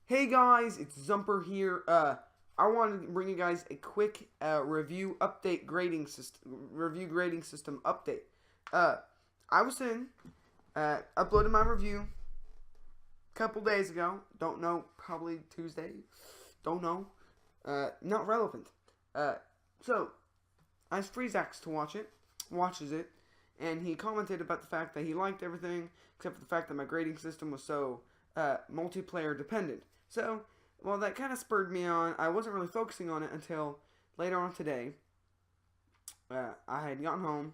Hey guys, it's Zumpr here. I wanted to bring you guys a quick review grading system update. Uh, I was uploaded my review a couple days ago. Don't know, probably Tuesday. Don't know. Not relevant. Uh, so I asked FreeXax to watches it, and he commented about the fact that he liked everything except for the fact that my grading system was so multiplayer dependent. So, well, that kind of spurred me on. I wasn't really focusing on it until later on today. I had gotten home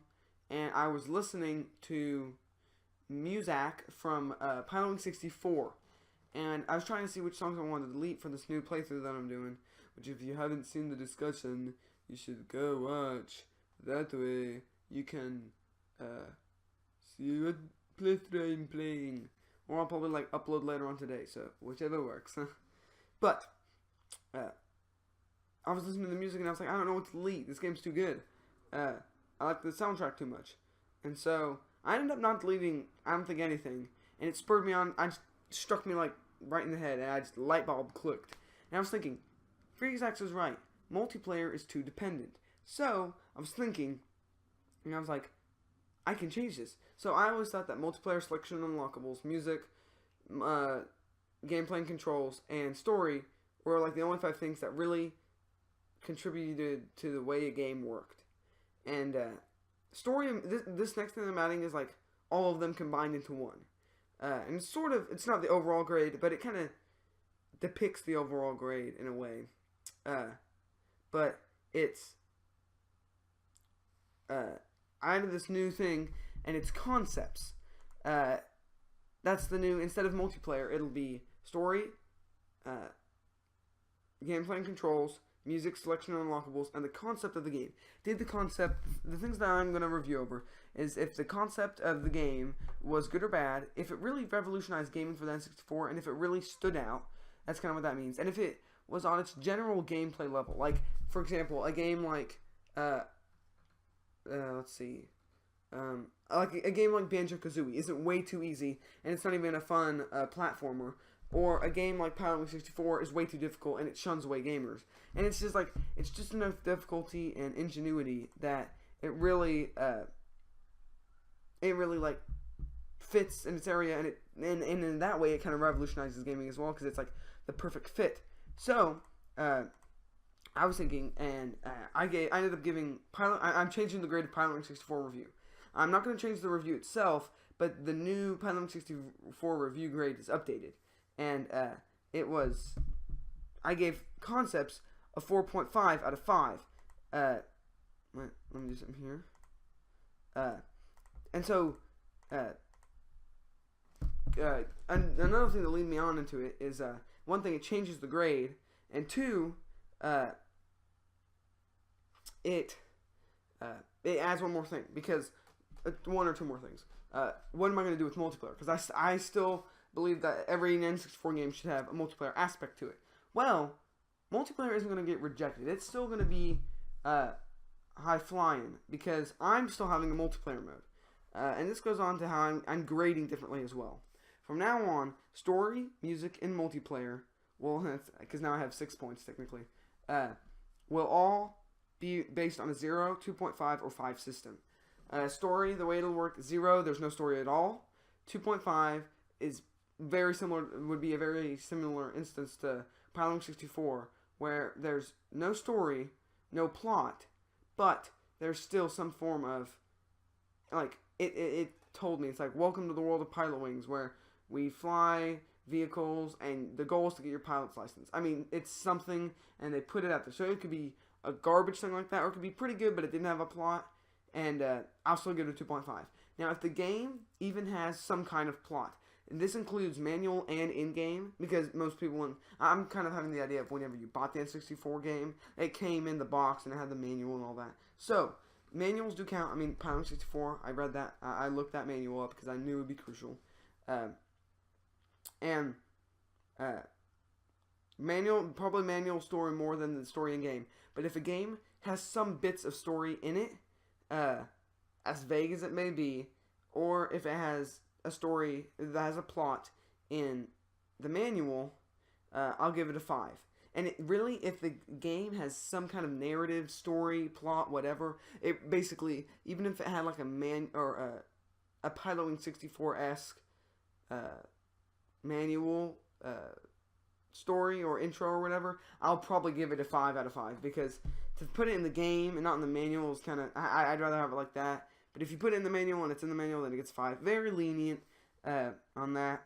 and I was listening to music from Piloting 64, and I was trying to see which songs I wanted to delete for this new playthrough that I'm doing. Which, if you haven't seen the discussion, you should go watch. That way, you can see what playthrough I'm playing. Or I'll probably upload later on today, so whichever works. But I was listening to the music and I was like, I don't know what to delete. This game's too good. I like the soundtrack too much, and so I ended up not deleting. I don't think anything, and it spurred me on. Struck me right in the head, and I just light bulb clicked. And I was thinking, FreeXax was right. Multiplayer is too dependent. So I was thinking, and I was like, I can change this. So I always thought that multiplayer selection unlockables, music, gameplay and controls, and story were the only 5 things that really contributed to the way a game worked. And story, this next thing I'm adding is all of them combined into one. And it's not the overall grade, but it kind of depicts the overall grade in a way. But it's I added this new thing, and it's concepts. That's the new, instead of multiplayer, it'll be story, gameplay and controls, music, selection and unlockables, and the concept of the game. The things that I'm going to review over is if the concept of the game was good or bad, if it really revolutionized gaming for the N64, and if it really stood out. That's kind of what that means. And if it was on its general gameplay level, for example, a game let's see. A game like Banjo-Kazooie isn't way too easy, and it's not even a fun platformer. Or a game like Piloting 64 is way too difficult, and it shuns away gamers. And it's just enough difficulty and ingenuity that it really fits in its area, and in that way it kind of revolutionizes gaming as well, because it's the perfect fit. So I was thinking, and I ended up giving I'm changing the grade of Piloting 64 review. I'm not going to change the review itself, but the new Piloting 64 review grade is updated, and I gave concepts a 4.5 out of 5. Let me do something here. And so another thing that lead me on into it is one thing, it changes the grade, and two, it adds one more thing, because one or two more things. What am I going to do with multiplayer? Because I still believe that every N64 game should have a multiplayer aspect to it. Well, multiplayer isn't going to get rejected. It's still going to be high flying, because I'm still having a multiplayer mode. And this goes on to how I'm grading differently as well. From now on, story, music, and multiplayer because now I have 6 points technically, will all be based on a 0, 2.5, or 5 system. Story, the way it'll work, 0, there's no story at all. 2.5 is would be a very similar instance to Piloting 64, where there's no story, no plot, but there's still some form of, it told me, it's welcome to the world of Pilot Wings, where we fly vehicles, and the goal is to get your pilot's license. I mean, it's something, and they put it out there. So it could be a garbage thing like that, or it could be pretty good, but it didn't have a plot, and I'll still give it a 2.5. Now, if the game even has some kind of plot, and this includes manual and in-game, because most people, I'm kind of having the idea of whenever you bought the N64 game, it came in the box, and it had the manual and all that. So, manuals do count. I mean, Piloting 64, I read that, I looked that manual up, because I knew it would be crucial. Probably manual story more than the story in game. But if a game has some bits of story in it, as vague as it may be, or if it has a story that has a plot in the manual, I'll give it a 5. And it really, if the game has some kind of narrative, story, plot, whatever, it basically, even if it had like a Pilot Wing 64-esque manual story or intro or whatever, I'll probably give it a 5 out of 5, because to put it in the game and not in the manual is kind of, I'd rather have it like that. But if you put it in the manual and it's in the manual, then it gets 5. Very lenient on that.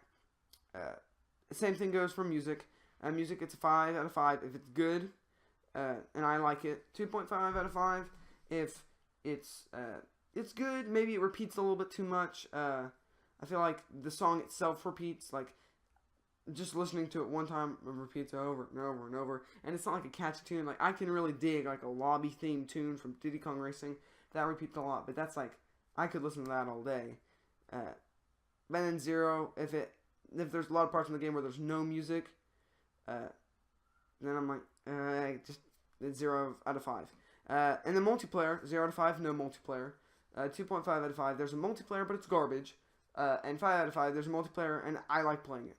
Same thing goes for music. Music, it's a 5 out of 5 if it's good, and I like it. 2.5 out of 5 if it's good. Maybe it repeats a little bit too much. I feel like the song itself repeats. Like, just listening to it one time, it repeats over and over and over. And it's not like a catchy tune. Like, I can really dig like a lobby theme tune from Diddy Kong Racing. That repeats a lot, but that's like, I could listen to that all day. But then 0, if there's a lot of parts in the game where there's no music, then I'm like, just 0 out of 5. And the multiplayer, 0 out of 5, no multiplayer. 2.5 out of 5, there's a multiplayer, but it's garbage. And 5 out of 5, there's a multiplayer, and I like playing it.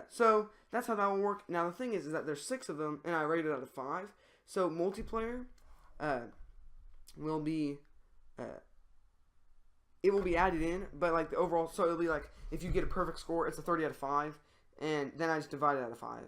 So that's how that will work. Now the thing is that there's 6 of them, and I rate it out of 5. So multiplayer will be it will be added in, but like the overall, so it'll be like if you get a perfect score, it's a 30 out of 5, and then I just divide it out of 5.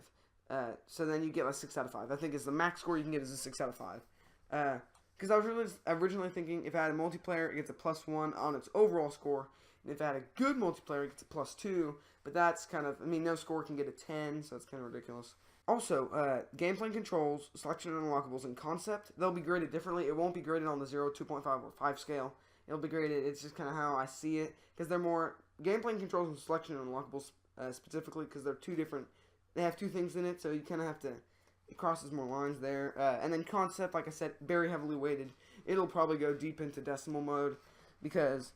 So then you get like 6 out of 5. I think is the max score you can get is a 6 out of 5. Because I was originally thinking if I had a multiplayer, it gets a +1 on its overall score. And if I had a good multiplayer, it gets a +2. But that's kind of, I mean, no score can get a 10, so it's kind of ridiculous. Also, gameplay and controls, selection and unlockables, and concept, they'll be graded differently. It won't be graded on the 0, 2.5, or 5 scale. It'll be graded, it's just kind of how I see it. Because they're more, gameplay and controls and selection and unlockables specifically, because they're two different, they have 2 things in it, so you kind of have to, it crosses more lines there. And then concept, like I said, very heavily weighted. It'll probably go deep into decimal mode, because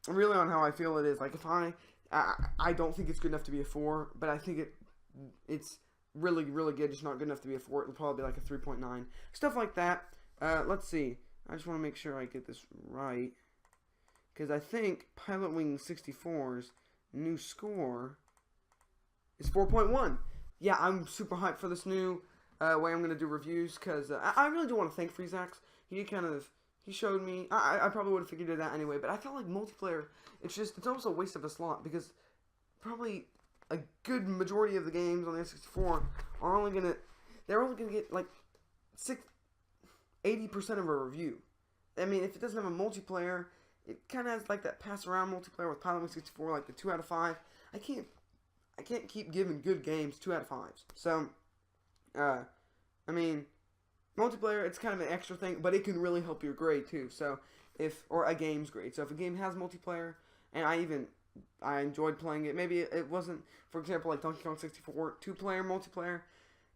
really on how I feel it is, like if I don't think it's good enough to be a 4, but I think it's really, really good. It's not good enough to be a 4. It'll probably be like a 3.9. Stuff like that. Let's see. I just want to make sure I get this right, because I think Pilot Wing 64's new score is 4.1. Yeah, I'm super hyped for this new way I'm going to do reviews, because I really do want to thank FreeXax. He showed me, I probably would have figured it out anyway, but I felt like multiplayer, it's almost a waste of a slot, because probably a good majority of the games on the N64 are only going to get like 80% of a review. I mean, if it doesn't have a multiplayer, it kind of has like that pass around multiplayer with Pilot Wing 64, like the 2 out of 5. I can't keep giving good games 2 out of 5s. So, I mean, multiplayer, it's kind of an extra thing, but it can really help your grade too. So, or a game's grade. So if a game has multiplayer, and I enjoyed playing it, maybe it wasn't, for example, like Donkey Kong 64 2-player multiplayer,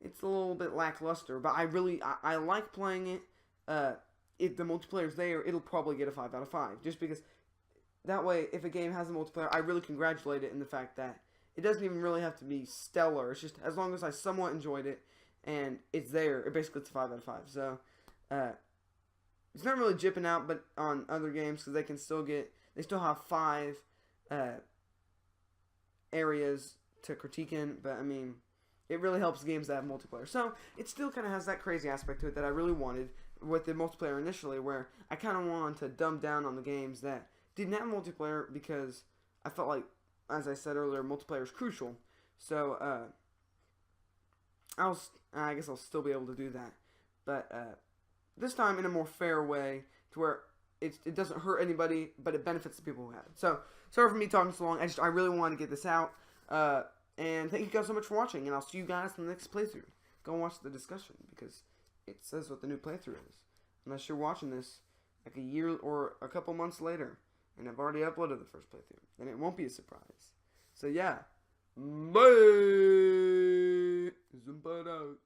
it's a little bit lackluster, but I like playing it. If the multiplayer's there, it'll probably get a 5 out of 5, just because that way, if a game has a multiplayer, I really congratulate it in the fact that it doesn't even really have to be stellar. It's just as long as I somewhat enjoyed it and it's there, it basically it's a 5 out of 5. So it's not really jipping out, but on other games, because they still have 5 areas to critique in. But I mean, it really helps games that have multiplayer. So it still kind of has that crazy aspect to it that I really wanted with the multiplayer initially, where I kind of wanted to dumb down on the games that didn't have multiplayer, because I felt like, as I said earlier, multiplayer is crucial. So I guess I'll still be able to do that, but this time in a more fair way, to where it doesn't hurt anybody, but it benefits the people who have it. So sorry for me talking so long. I really wanted to get this out. And thank you guys so much for watching, and I'll see you guys in the next playthrough. Go watch the discussion, because it says what the new playthrough is. Unless you're watching this like a year or a couple months later, and I've already uploaded the first playthrough, then it won't be a surprise. So yeah, bye! Zumpr out.